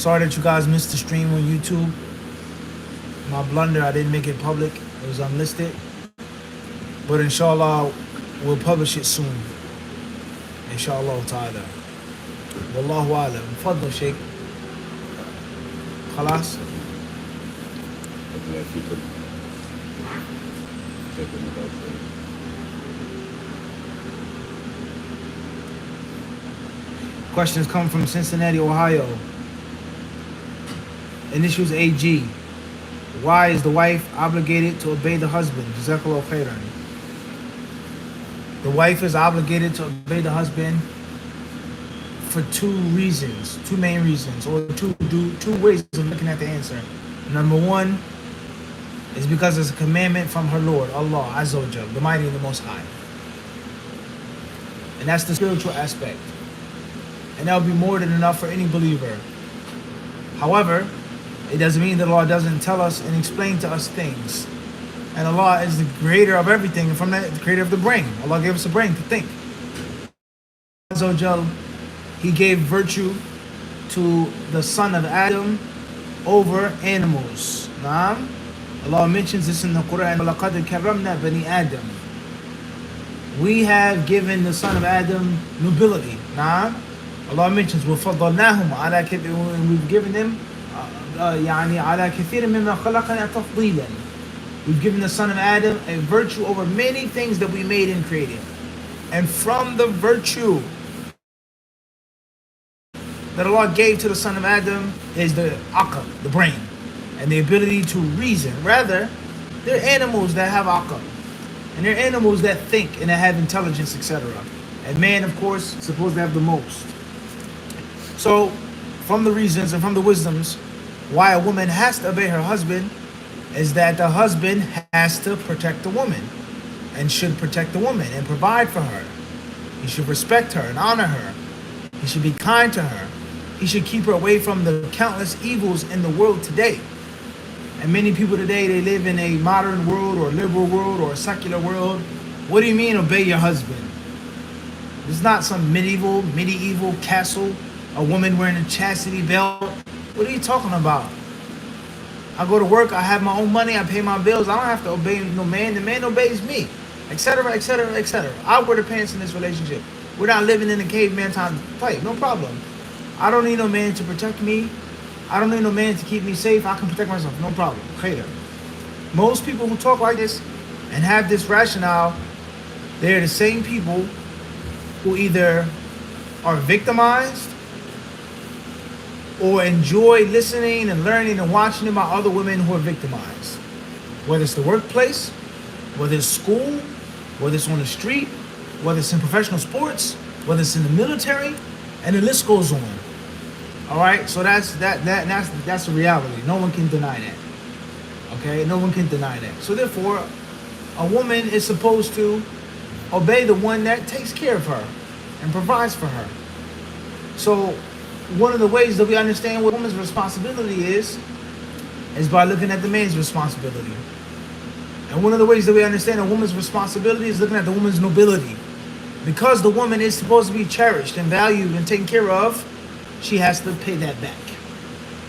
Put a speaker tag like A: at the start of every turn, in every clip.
A: Sorry that you guys missed the stream on YouTube. My blunder, I didn't make it public. It was unlisted. But inshallah, we'll publish it soon. Inshallah ta'ala. Wallahu alam. Fadl Sheikh. Khalas? Questions come from Cincinnati, Ohio. Initials AG. Why is the wife obligated to obey the husband? Jazakallahu khairan. The wife is obligated to obey the husband for two reasons, two main reasons, or two ways of looking at the answer. Number one is because it's a commandment from her Lord, Allah Azza wa Jal, the Mighty and the Most High. And that's the spiritual aspect. And that will be more than enough for any believer. However, it doesn't mean that Allah doesn't tell us and explain to us things. And Allah is the creator of everything, and from that, the creator of the brain. Allah gave us a brain to think. Azza wa Jal, He gave virtue to the son of Adam over animals. Naam? Allah mentions this in the Quran. وَلَقَدْ كَرَّمْنَا بَنِي آدَمَ. We have given the son of Adam nobility. Naam? Allah mentions وَفَضَّلْنَاهُمْ عَلَى كَثِيرٍ. We've given them يعني على كثير مما خلقنا تفضيلا. We've given the son of Adam a virtue over many things that we made and created. And from the virtue that Allah gave to the son of Adam is the aql, the brain, and the ability to reason. Rather, they're animals that have aql, and they're animals that think and that have intelligence, etc. And man, of course, is supposed to have the most. So, from the reasons and from the wisdoms why a woman has to obey her husband is that the husband has to protect the woman and should protect the woman and provide for her. He should respect her and honor her. He should be kind to her. He should keep her away from the countless evils in the world today. And many people today, they live in a modern world or a liberal world or a secular world. What do you mean obey your husband? It's not some medieval castle, a woman wearing a chastity belt. What are you talking about? I go to work, I have my own money, I pay my bills, I don't have to obey no man, the man obeys me, etc., etc., etc. I wear the pants in this relationship. We're not living in a caveman time type, no problem. I don't need no man to protect me. I don't need no man to keep me safe. I can protect myself, no problem. Khayr. Most people who talk like this and have this rationale, they're the same people who either are victimized or enjoy listening and learning and watching about other women who are victimized. Whether it's the workplace, whether it's school, whether it's on the street, whether it's in professional sports, whether it's in the military, and the list goes on. All right, so that's the reality. No one can deny that. Okay, no one can deny that. So therefore, a woman is supposed to obey the one that takes care of her and provides for her. So one of the ways that we understand what a woman's responsibility is by looking at the man's responsibility. And one of the ways that we understand a woman's responsibility is looking at the woman's nobility. Because the woman is supposed to be cherished and valued and taken care of, she has to pay that back.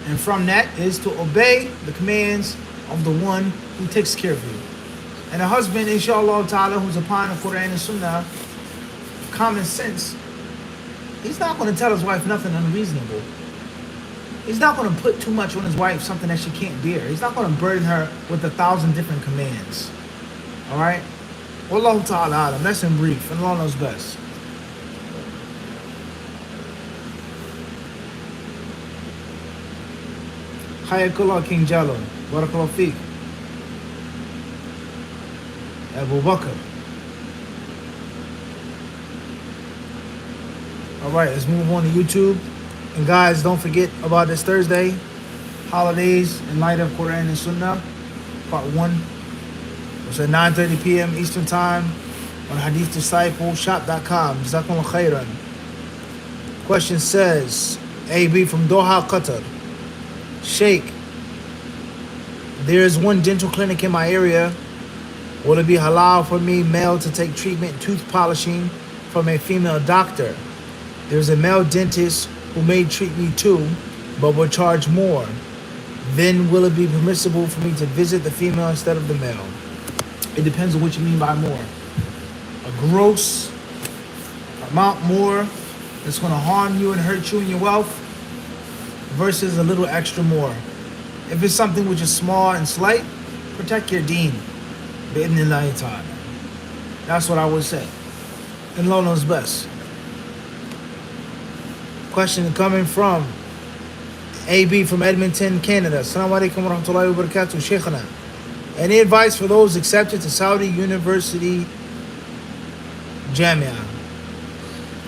A: And from that is to obey the commands of the one who takes care of you. And a husband, inshallah ta'ala, who's upon the Quran and Sunnah, common sense, he's not going to tell his wife nothing unreasonable. He's not going to put too much on his wife, something that she can't bear. He's not going to burden her with 1,000 different commands. All right? Wallahu ta'ala alam. That's in brief, and Allah knows best. Hayakullah King Jalal. Barakallahu feek. Abu Bakr. Alright, let's move on to YouTube. And guys, don't forget about this Thursday, holidays in light of Quran and Sunnah, part 1. It's at 9:30 p.m. Eastern Time on HadithDisciple shop.com. Jazakumullah khairan. Question says, AB from Doha, Qatar. Sheikh, there is one dental clinic in my area. Will it be halal for me, male, to take treatment tooth polishing from a female doctor? There's a male dentist who may treat me too, but would charge more, then will it be permissible for me to visit the female instead of the male? It depends on what you mean by more. A gross amount more that's going to harm you and hurt you and your wealth versus a little extra more. If it's something which is small and slight, protect your deen. Bi'idhnillahi ta'ala. That's what I would say. And Allah knows best. Question coming from AB from Edmonton, Canada. Assalamu alaikum wa rahmatullahi wa barakatuh, Shaykhana. Any advice for those accepted to Saudi University Jamia?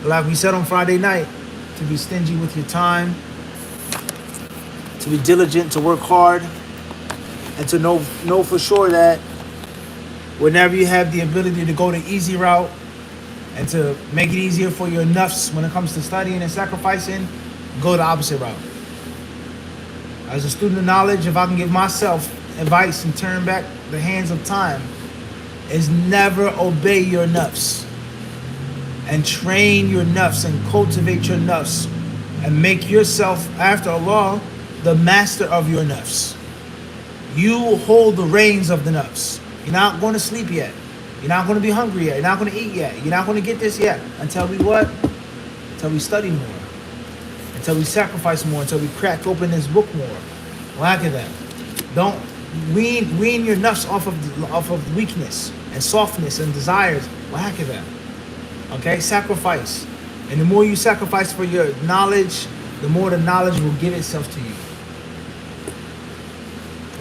A: Like we said on Friday night, to be stingy with your time, to be diligent, to work hard, and to know for sure that whenever you have the ability to go the easy route and to make it easier for your nafs when it comes to studying and sacrificing, go the opposite route. As a student of knowledge, if I can give myself advice and turn back the hands of time, is never obey your nafs and train your nafs and cultivate your nafs and make yourself, after Allah, the master of your nafs. You hold the reins of the nafs. You're not going to sleep yet. You're not going to be hungry yet. You're not going to eat yet. You're not going to get this yet until we what? Until we study more. Until we sacrifice more. Until we crack open this book more. Lack of that. Don't wean your nafs off of weakness and softness and desires. Lack of that. Okay? Sacrifice. And the more you sacrifice for your knowledge, the more the knowledge will give itself to you.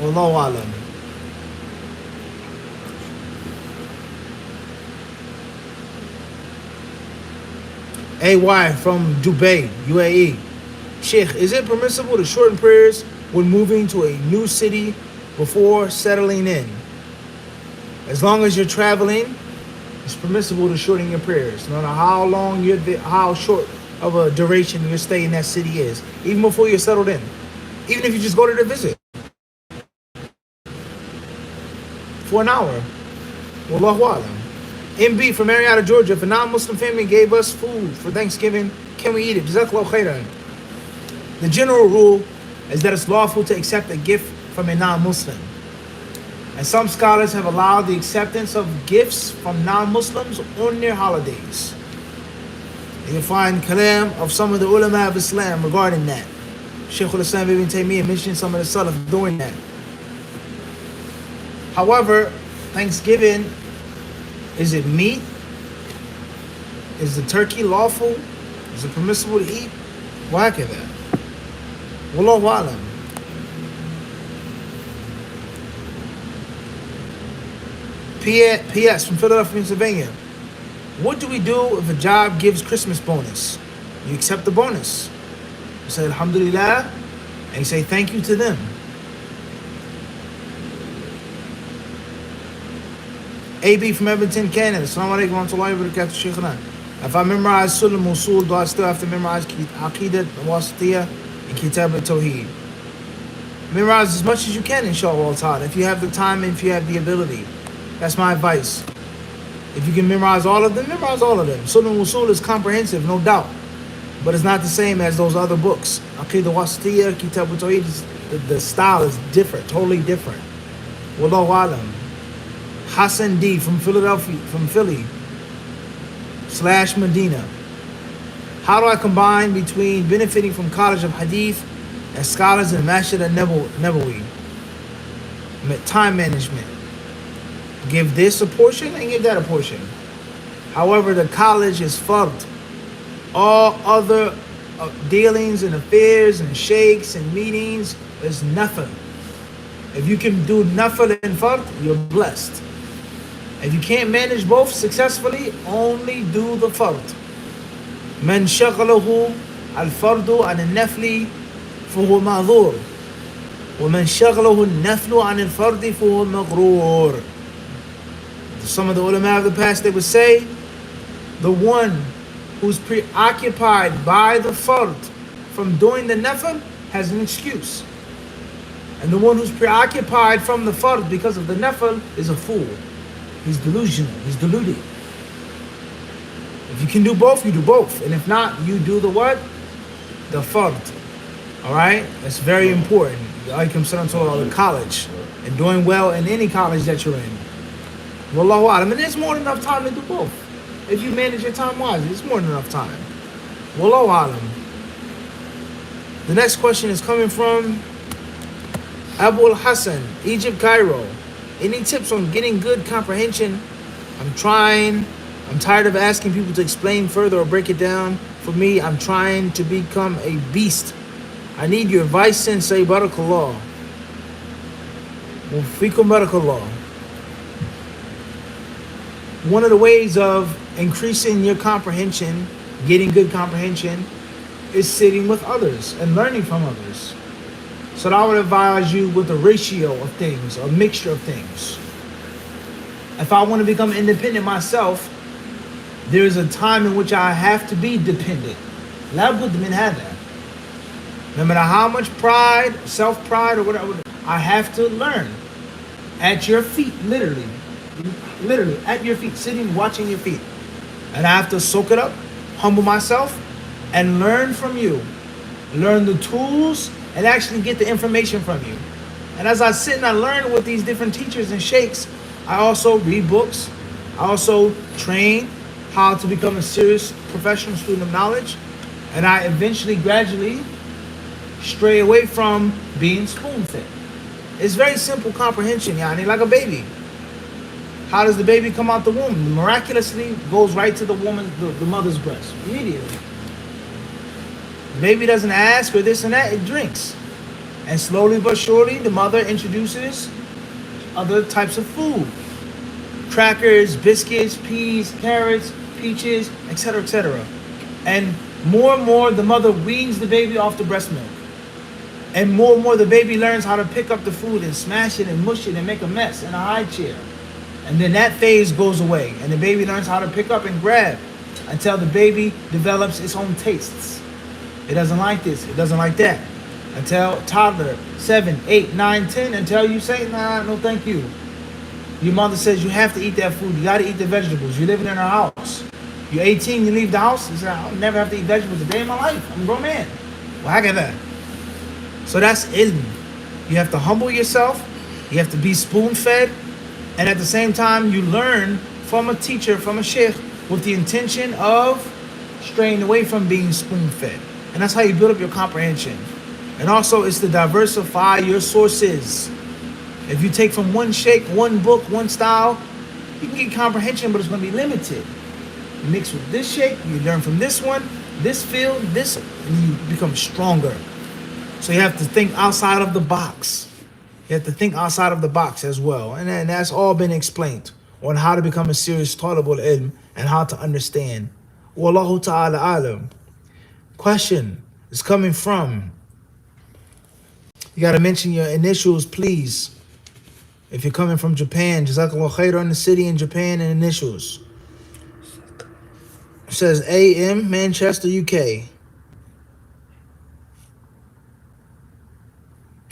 A: Wallahu alam. AY from Dubai, UAE. Sheikh, is it permissible to shorten prayers when moving to a new city before settling in? As long as you're traveling, it's permissible to shorten your prayers, no matter how short of a duration your stay in that city is, even before you're settled in. Even if you just go to the visit for an hour. Wallahu alam. MB from Marietta, Georgia. If a non-Muslim family gave us food for Thanksgiving, can we eat it? Jazakallahu khairan. The general rule is that it's lawful to accept a gift from a non-Muslim. And some scholars have allowed the acceptance of gifts from non-Muslims on their holidays. You'll find kalam of some of the ulama of Islam regarding that. Shaykh al-Islam ibn Taymiyyah mentioned some of the salaf doing that. However, Thanksgiving, is it meat? Is the turkey lawful? Is it permissible to eat? Why can that? Wallahu alam. P.S. from Philadelphia, Pennsylvania. What do we do if a job gives Christmas bonus? You accept the bonus. You say Alhamdulillah, and you say thank you to them. AB from Edmonton, Canada. Assalamu alaikum wa rahmatullahi wa barakatuh, Shaykhana. If I memorize Sulam Usul, do I still have to memorize Aqidat, Wasatiyah, and Kitab al-Tawheed? Memorize as much as you can, inshallah ta'ala, if you have the time and if you have the ability. That's my advice. If you can memorize all of them, memorize all of them. Sulam Usul is comprehensive, no doubt. But it's not the same as those other books. Aqidat Wasatiyah, Kitab al-Tawheed, the style is different, totally different. Wallahu alam. Hassan D from Philadelphia, from Philly / Medina. How do I combine between benefiting from College of Hadith and scholars in Masjid al-Nabawi? Time management. Give this a portion and give that a portion. However, the college is fard. All other dealings and affairs and sheikhs and meetings is nothing. If you can do nafal and fard, you're blessed. If you can't manage both successfully, only do the fard. من شغله الفرد عن النفل فهو معذور ومن شغله النفل عن الفرد فهو مغرور. Some of the ulama of the past, they would say, the one who's preoccupied by the fard from doing the nafl has an excuse. And the one who's preoccupied from the fard because of the nafl is a fool. He's delusional. He's deluded. If you can do both, you do both. And if not, you do the what? The fard. All right? That's very important. Like I'm saying to college and doing well in any college that you're in. Wallahu alam. And there's more than enough time to do both. If you manage your time wisely, it's more than enough time. Wallahu alam. The next question is coming from Abu Hassan, Egypt, Cairo. Any tips on getting good comprehension? I'm tired of asking people to explain further or break it down. For me, I'm trying to become a beast. I need your advice, Sensei. Barakallah. Fikum barakallah. One of the ways of increasing your comprehension, getting good comprehension, is sitting with others and learning from others. So I would advise you with a ratio of things, a mixture of things. If I want to become independent myself, there is a time in which I have to be dependent. La budda min hada. No matter how much pride, self-pride, or whatever, I have to learn. At your feet, literally at your feet, sitting, watching your feet. And I have to soak it up, humble myself, and learn from you. Learn the tools and actually get the information from you. And as I sit and I learn with these different teachers and sheikhs, I also read books. I also train how to become a serious professional student of knowledge. And I eventually, gradually, stray away from being spoon-fed. It's very simple comprehension, yani, like a baby. How does the baby come out the womb? Miraculously goes right to the mother's breast, immediately. The baby doesn't ask for this and that, it drinks. And slowly but surely, the mother introduces other types of food. Crackers, biscuits, peas, carrots, peaches, etc., etc. And more, the mother weans the baby off the breast milk. And more, the baby learns how to pick up the food and smash it and mush it and make a mess in a high chair. And then that phase goes away. And the baby learns how to pick up and grab until the baby develops its own tastes. It doesn't like this, it doesn't like that. Until toddler, 7, 8, 9, 10, until you say, nah, no thank you. Your mother says you have to eat that food, you gotta eat the vegetables. You're living in our house. You're 18, you leave the house, you say, I'll never have to eat vegetables a day in my life. I'm a grown man. Well, I get that. So that's ilm. You have to humble yourself, you have to be spoon-fed, and at the same time, you learn from a teacher, from a sheikh, with the intention of straying away from being spoon-fed. And that's how you build up your comprehension. And also, it's to diversify your sources. If you take from one sheikh, one book, one style, you can get comprehension, but it's going to be limited. You mix with this sheikh, you learn from this one, this field, this, and you become stronger. So you have to think outside of the box. You have to think outside of the box as well. And that's all been explained on how to become a serious talibul ilm and how to understand. Wallahu ta'ala alam. Question is coming from, you got to mention your initials, please. If you're coming from Japan, Jazakallah khair on the city in Japan and initials. It says AM, Manchester, UK.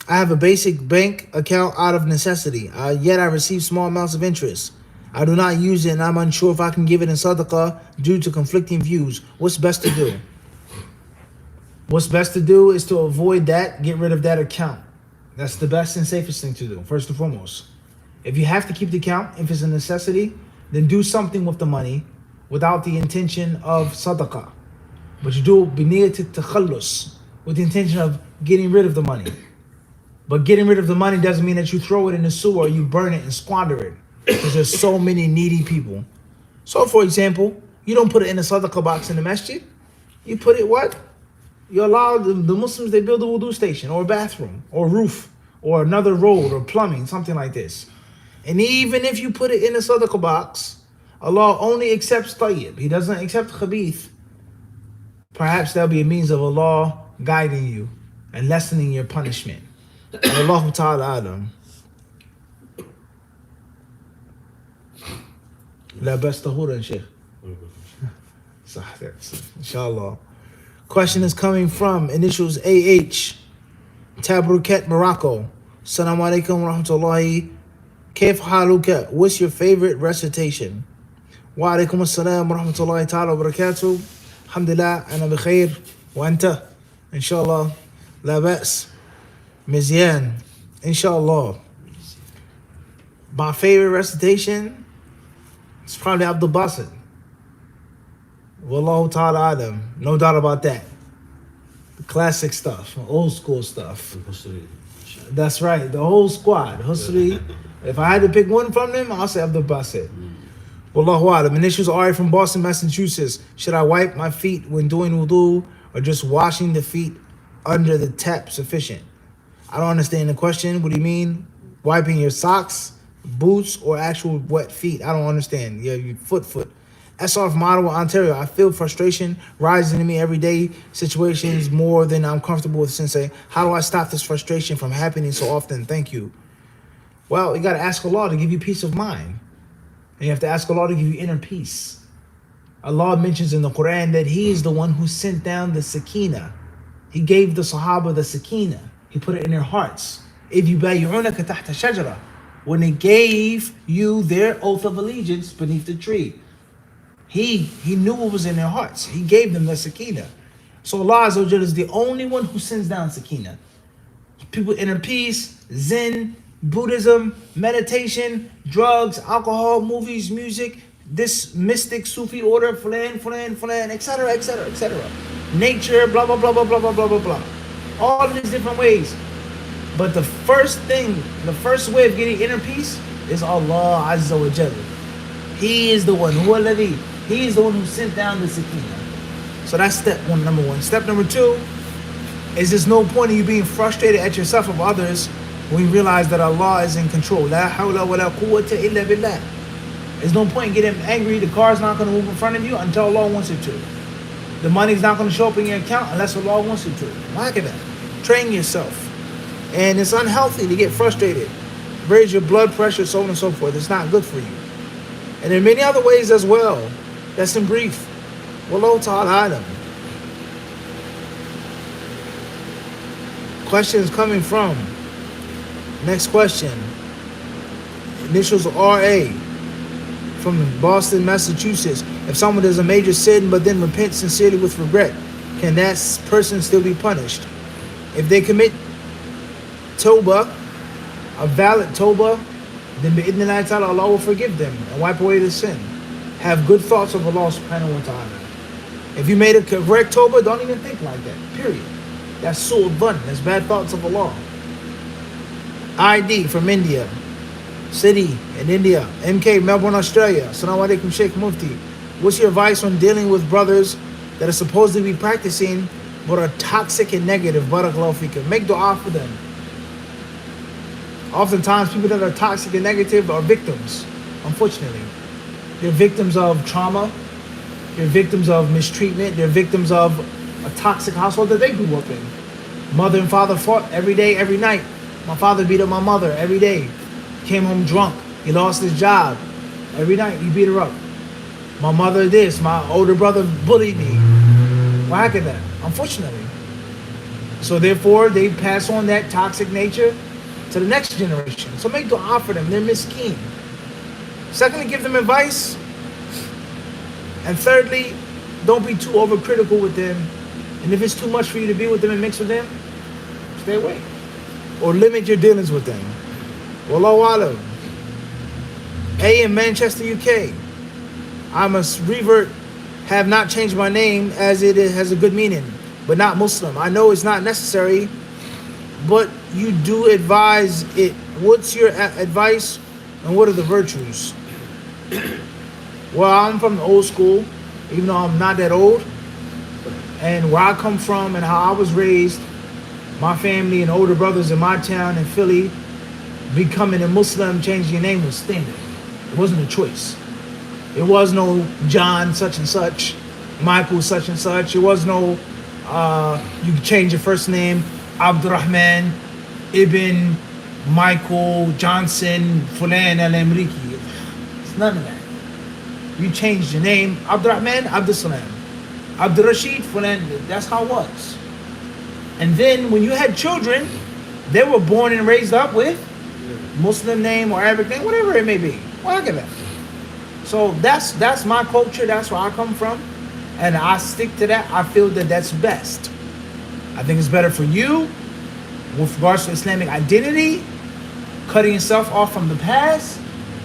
A: I have a basic bank account out of necessity, yet I receive small amounts of interest. I do not use it and I'm unsure if I can give it in sadaqah due to conflicting views. What's best to do? What's best to do is to avoid that, get rid of that account. That's the best and safest thing to do, first and foremost. If you have to keep the account, if it's a necessity, then do something with the money without the intention of sadaqah. But you do biniyat takhallus, with the intention of getting rid of the money. But getting rid of the money doesn't mean that you throw it in the sewer or you burn it and squander it. Because there's so many needy people. So for example, you don't put it in a sadaqah box in the masjid. You put it what? You allow the Muslims, they build a wudu station or a bathroom or a roof or another road or plumbing, something like this. And even if you put it in a sadaqah box, Allah only accepts tayyib. He doesn't accept khabith. Perhaps that'll be a means of Allah guiding you and lessening your punishment. Allahu ta'ala alam. La basta huran, Sheikh. Inshallah. Question is coming from initials AH, Tabruket, Morocco. Assalamu alaikum wa rahmatullahi. Kayf haluka? What's your favorite recitation? Wa alaikum assalam wa rahmatullahi ta'ala wa barakatuh. Alhamdulillah, ana bi khair wa anta. Inshallah. La bas. Mizyan. Inshallah. My favorite recitation is probably Abdul Basit. Wallahu ta'ala adam. No doubt about that. The classic stuff, old school stuff. That's right, the whole squad. Husri. If I had to pick one from them, I'll say Abdul Basit. Wallahu a'lam. Initials Ari from Boston, Massachusetts. Should I wipe my feet when doing wudu or just washing the feet under the tap sufficient? I don't understand the question. What do you mean? Wiping your socks, boots, or actual wet feet? I don't understand. Yeah, your foot. SR from Ottawa, Ontario. I feel frustration rising in me every day. Situations more than I'm comfortable with, Sensei. How do I stop this frustration from happening so often? Thank you. Well, you got to ask Allah to give you peace of mind. And you have to ask Allah to give you inner peace. Allah mentions in the Quran that He is the one who sent down the sakina. He gave the Sahaba the sakina. He put it in their hearts. If you bay'unaka tahta shajara, when they gave you their oath of allegiance beneath the tree, He knew what was in their hearts. He gave them the sakina. So Allah Azza wa Jalla is the only one who sends down sakina. People inner peace, Zen, Buddhism, meditation, drugs, alcohol, movies, music, this mystic Sufi order, fulan, etc., etc., etc. Nature, blah, blah, blah, blah, blah, blah, blah, blah, blah. All of these different ways. But the first way of getting inner peace is Allah Azza wa Jalla. He is the one, He is the one who sent down the sakina. So that's step one, number one. Step number two is there's no point in you being frustrated at yourself or others when you realize that Allah is in control. La hawla wa la quwwata illa billah. There's no point in getting angry. The car's not going to move in front of you until Allah wants it to. The money's not going to show up in your account unless Allah wants it to. Like that. Train yourself. And it's unhealthy to get frustrated. Raise your blood pressure, so on and so forth. It's not good for you. And there are many other ways as well. That's in brief. Wallahu ta'ala alam. Questions coming from. Next question. Initials RA from Boston, Massachusetts. If someone does a major sin but then repents sincerely with regret, can that person still be punished? If they commit tawbah, a valid tawbah, then bi'idhnillahi ta'ala, Allah will forgive them and wipe away the sin. Have good thoughts of Allah subhanahu wa ta'ala. If you made a correct tawbah, don't even think like that. Period. That's su'ud dhan. That's bad thoughts of Allah. ID from India. City in India. MK, Melbourne, Australia. Assalamu alaikum, Sheikh Mufti. What's your advice on dealing with brothers that are supposed to be practicing but are toxic and negative? Barakallahu feekum. Make dua for them. Oftentimes, people that are toxic and negative are victims, unfortunately. They're victims of trauma. They're victims of mistreatment. They're victims of a toxic household that they grew up in. Mother and father fought every day, every night. My father beat up my mother every day. Came home drunk. He lost his job. Every night, he beat her up. My mother this. My older brother bullied me. Why could that? Unfortunately. So therefore, they pass on that toxic nature to the next generation. So make dua for them. They're miskeen. Secondly, give them advice. And thirdly, don't be too overcritical with them. And if it's too much for you to be with them and mix with them, stay away. Or limit your dealings with them. Wallahu alam. A in Manchester, UK. I'm a revert, have not changed my name as it has a good meaning, but not Muslim. I know it's not necessary, but you do advise it. What's your advice and what are the virtues? Well, I'm from the old school, even though I'm not that old. And where I come from and how I was raised, my family and older brothers in my town in Philly, becoming a Muslim, changing your name was standard. It wasn't a choice. It was no John such and such, Michael such and such. It was no, you can change your first name, Abdurrahman Ibn Michael Johnson Fulan al-Amriki. It's none of that. You changed your name, Abdurrahman, Abdul Salam. Abdul Rashid Fulan, that's how it was. And then when you had children, they were born and raised up with Muslim name or Arabic name, whatever it may be. Whatever. So that's my culture. That's where I come from, and I stick to that. I feel that that's best. I think it's better for you, with regards to Islamic identity, cutting yourself off from the past.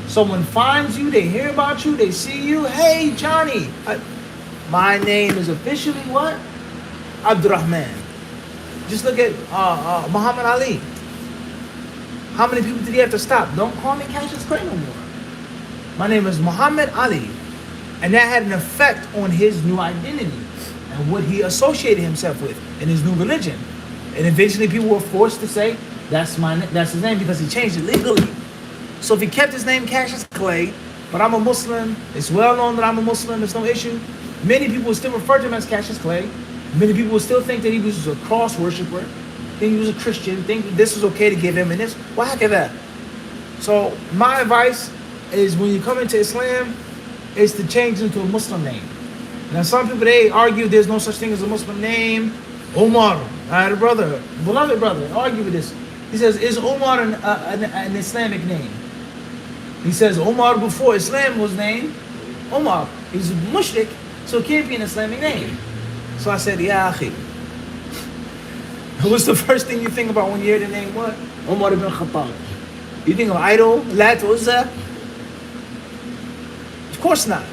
A: Someone finds you, they hear about you, they see you. Hey, Johnny, my name is officially what? Abdurrahman. Just look at Muhammad Ali. How many people did he have to stop? Don't call me Cassius Clay no more. My name is Muhammad Ali. And that had an effect on his new identity and what he associated himself with in his new religion. And eventually people were forced to say, that's his name, because he changed it legally. So if he kept his name Cassius Clay, but I'm a Muslim, it's well known that I'm a Muslim, there's no issue. Many people will still refer to him as Cassius Clay. Many people will still think that he was a cross worshiper, think he was a Christian, think this was okay to give him and this. Well, heck of that. So my advice is when you come into Islam, is to change into a Muslim name. Now some people, they argue there's no such thing as a Muslim name. Omar, I had a brother, beloved brother, argue with this. He says, is Omar an Islamic name? He says Omar before Islam was named Omar. He's a mushrik, so it can't be an Islamic name. So I said, Ya akhi, what's the first thing you think about when you hear the name what? Omar ibn Khattab. You think of idol, Lat, Uzza? Of course not.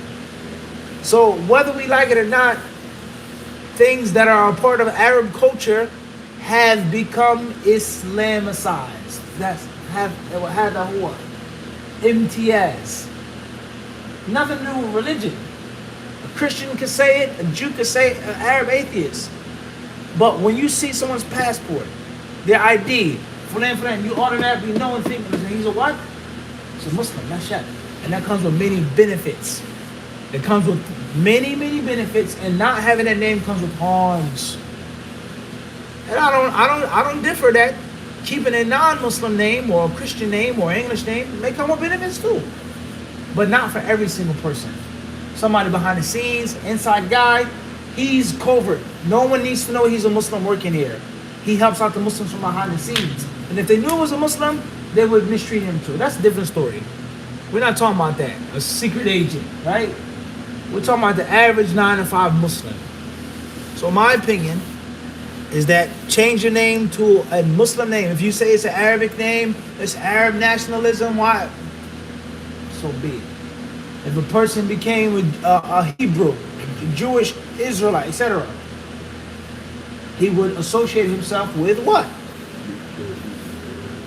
A: So whether we like it or not, things that are a part of Arab culture have become Islamicized. That's have imtiaz. Nothing to do with religion. A Christian could say it, a Jew could say it, an Arab atheist. But when you see someone's passport, their ID, fulan, you automatically know and think he's a what? He's a Muslim, that's shit. And that comes with many benefits. It comes with many benefits, and not having that name comes with harms. And I don't differ that keeping a non-Muslim name or a Christian name or English name may come with benefits too. But not for every single person. Somebody behind the scenes, inside guy, he's covert. No one needs to know he's a Muslim working here. He helps out the Muslims from behind the scenes. And if they knew he was a Muslim, they would mistreat him too. That's a different story. We're not talking about that. A secret agent, right? We're talking about the average 9 to 5 Muslim. So my opinion is that change your name to a Muslim name. If you say it's an Arabic name, it's Arab nationalism, why? So be it. If a person became a Hebrew, a Jewish, Israelite, etc., he would associate himself with what?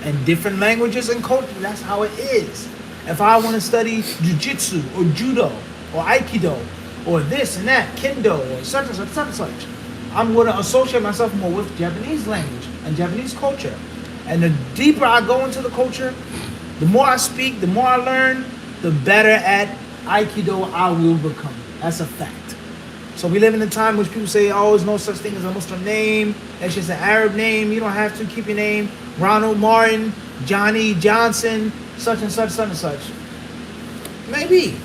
A: And different languages and culture, that's how it is. If I want to study jiu-jitsu or judo or aikido or this and that, kendo or such and such, I'm going to associate myself more with Japanese language and Japanese culture. And the deeper I go into the culture, the more I speak, the more I learn, the better at aikido I will become. That's a fact. So we live in a time in which people say, oh, there's no such thing as a Muslim name. That's just an Arab name. You don't have to keep your name. Ronald Martin, Johnny Johnson, such and such, such and such. Maybe.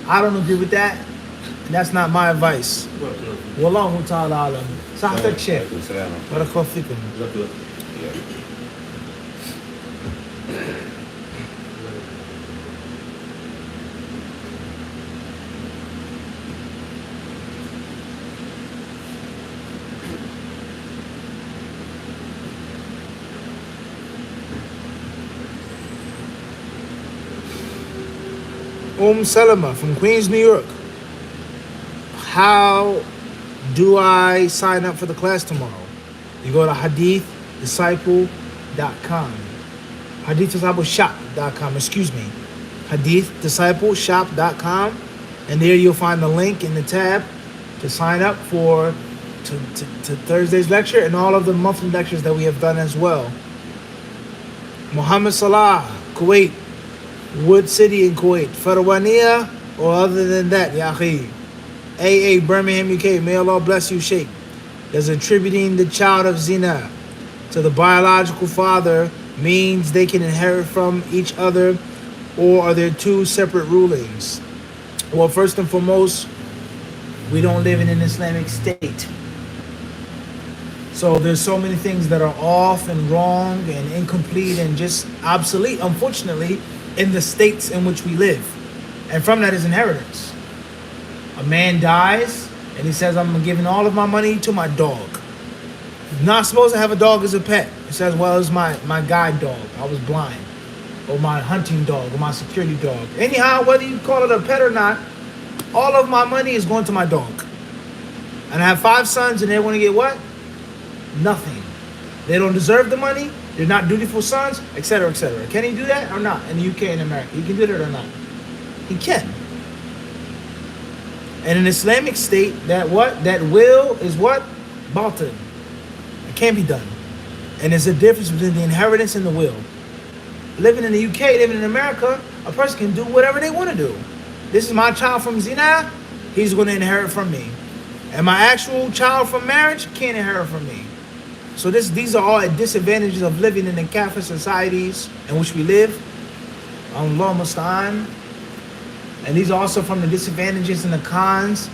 A: I don't agree with that. That's not my advice. Wallahu ta'ala alam. Sahatak Sheikh. Barakallahu fikum. Salama from Queens, New York. How do I sign up for the class tomorrow? You go to HadithDisciple.com. HadithDiscipleshop.com, excuse me. HadithDiscipleshop.com. And there you'll find the link in the tab to sign up for to Thursday's lecture and all of the monthly lectures that we have done as well. Muhammad Salah, Kuwait. Wood City in Kuwait. Farwania or other than that, Yahi. AA Birmingham, UK. May Allah bless you, Sheikh. Does attributing the child of zina to the biological father means they can inherit from each other, or are there two separate rulings? Well, first and foremost, we don't live in an Islamic state. So there's so many things that are off and wrong and incomplete and just obsolete, unfortunately, in the states in which we live. And from that is inheritance. A man dies and he says, I'm giving all of my money to my dog. Not supposed to have a dog as a pet. It says, well, it's my guide dog. I was blind. Or my hunting dog, or my security dog. Anyhow, whether you call it a pet or not, all of my money is going to my dog. And I have 5 sons, and they want to get what? Nothing. They don't deserve the money. They're not dutiful sons, etc., etc. Can he do that or not in the UK and America? He can do that or not? He can. And in Islamic state, that what? That will is what? Batil. It can't be done. And there's a difference between the inheritance and the will. Living in the UK, living in America, a person can do whatever they want to do. This is my child from zina, he's going to inherit from me. And my actual child from marriage can't inherit from me. So these are all disadvantages of living in the Catholic societies in which we live. Allah musta'an. And these are also from the disadvantages and the cons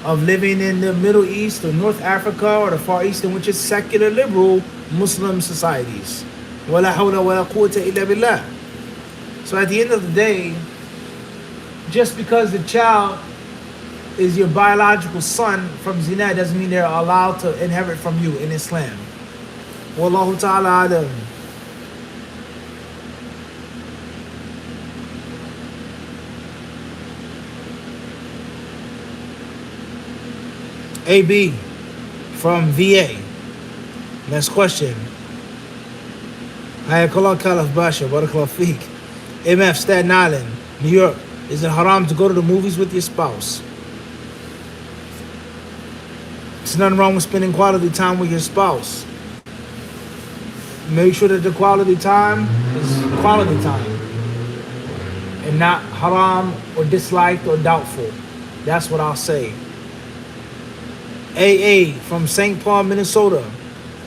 A: of living in the Middle East or North Africa or the Far East, in which is secular liberal Muslim societies. وَلَا حَوْلَ وَلَا قُوَّةَ إِلَّا بِاللَّهِ. So at the end of the day, just because the child is your biological son from zina doesn't mean they're allowed to inherit from you in Islam. Wallahu ta'ala adam. AB from VA. Next question. Hayakallah Khalaf Basha, Barakallah Feek. MF, Staten Island, New York. Is it haram to go to the movies with your spouse? There's nothing wrong with spending quality time with your spouse. Make sure that the quality time is quality time and not haram or disliked or doubtful. That's what I'll say. AA from St. Paul, Minnesota.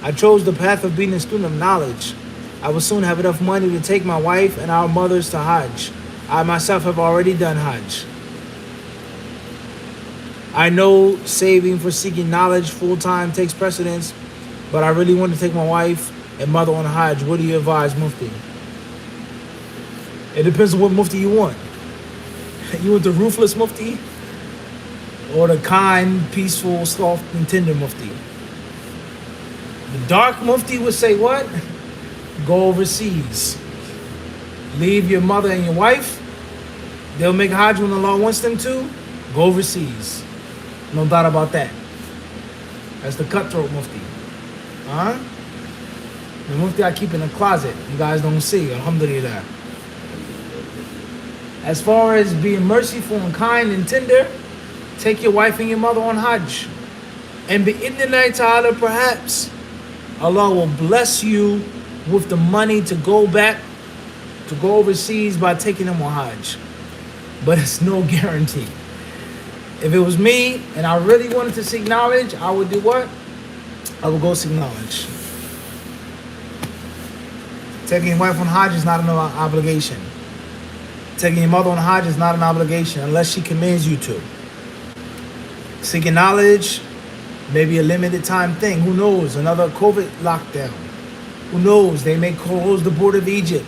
A: I chose the path of being a student of knowledge. I will soon have enough money to take my wife and our mothers to Hajj. I myself have already done Hajj. I know saving for seeking knowledge full-time takes precedence, but I really want to take my wife and mother on Hajj. What do you advise, Mufti? It depends on what Mufti you want. You want the ruthless Mufti or the kind, peaceful, soft, and tender Mufti? The dark Mufti would say what? Go overseas. Leave your mother and your wife. They'll make Hajj when Allah wants them to. Go overseas. No doubt about that. That's the cutthroat Mufti. The Mufti I keep in the closet. You guys don't see. Alhamdulillah. As far as being merciful and kind and tender, take your wife and your mother on Hajj. And bi'idhnillahi ta'ala, perhaps Allah will bless you with the money to go back, to go overseas by taking them on Hajj. But it's no guarantee. If it was me and I really wanted to seek knowledge, I would do what? I would go seek knowledge. Taking your wife on Hajj is not an obligation. Taking your mother on Hajj is not an obligation unless she commands you to. Seeking knowledge, maybe a limited time thing. Who knows? Another COVID lockdown. Who knows? They may close the border of Egypt.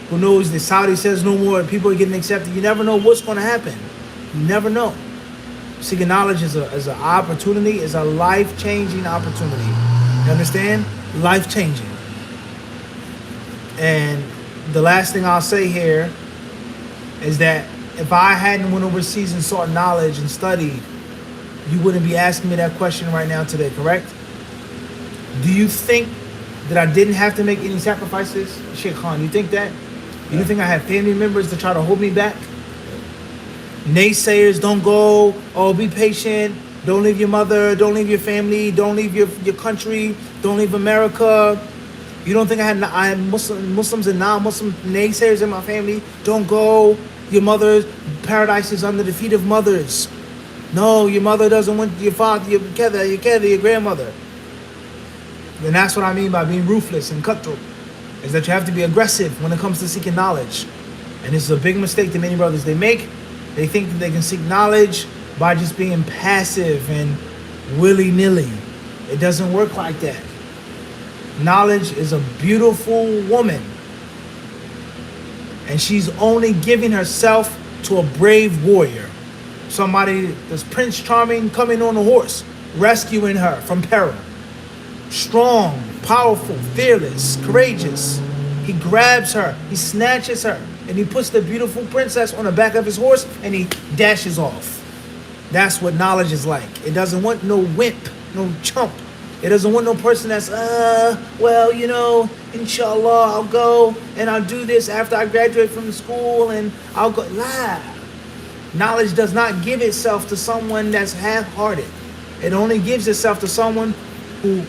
A: Who knows? The Saudi says no more. People are getting accepted. You never know what's going to happen. You never know. Seeking knowledge is an opportunity. Is a life-changing opportunity. You understand? Life-changing. And the last thing I'll say here is that if I hadn't went overseas and sought knowledge and studied, you wouldn't be asking me that question right now today, correct? Do you think that I didn't have to make any sacrifices? Sheikh Khan, you think that? You don't think I had family members to try to hold me back? Naysayers, don't go. Oh, be patient. Don't leave your mother. Don't leave your family. Don't leave your country. Don't leave America. You don't think I had Muslims and non-Muslim naysayers in my family? Don't go. Your mother's paradise is under the feet of mothers. No, your mother doesn't want your father, your grandmother. And that's what I mean by being ruthless and cutthroat, is that you have to be aggressive when it comes to seeking knowledge. And this is a big mistake that many brothers they make. They think that they can seek knowledge by just being passive and willy-nilly. It doesn't work like that. Knowledge is a beautiful woman, and she's only giving herself to a brave warrior. Somebody that's Prince Charming coming on a horse, rescuing her from peril. strong, powerful, fearless, courageous. He grabs her, he snatches her, and he puts the beautiful princess on the back of his horse and he dashes off. That's what knowledge is like. It doesn't want no wimp, no chump. It doesn't want no person that's, well, you know, inshallah, I'll go and I'll do this after I graduate from school and I'll go. Lie. Knowledge does not give itself to someone that's half-hearted. It only gives itself to someone who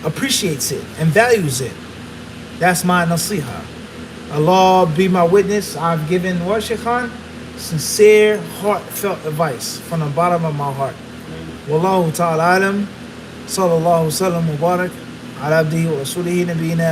A: appreciates it and values it. That's my nasiha. Allah be my witness. I've given what, Shaykh Khan? Sincere, heartfelt advice from the bottom of my heart. Wallahu ta'ala alam. Sallallahu sallam mubarak. Ala abdihi wa rasulihi nabiyina.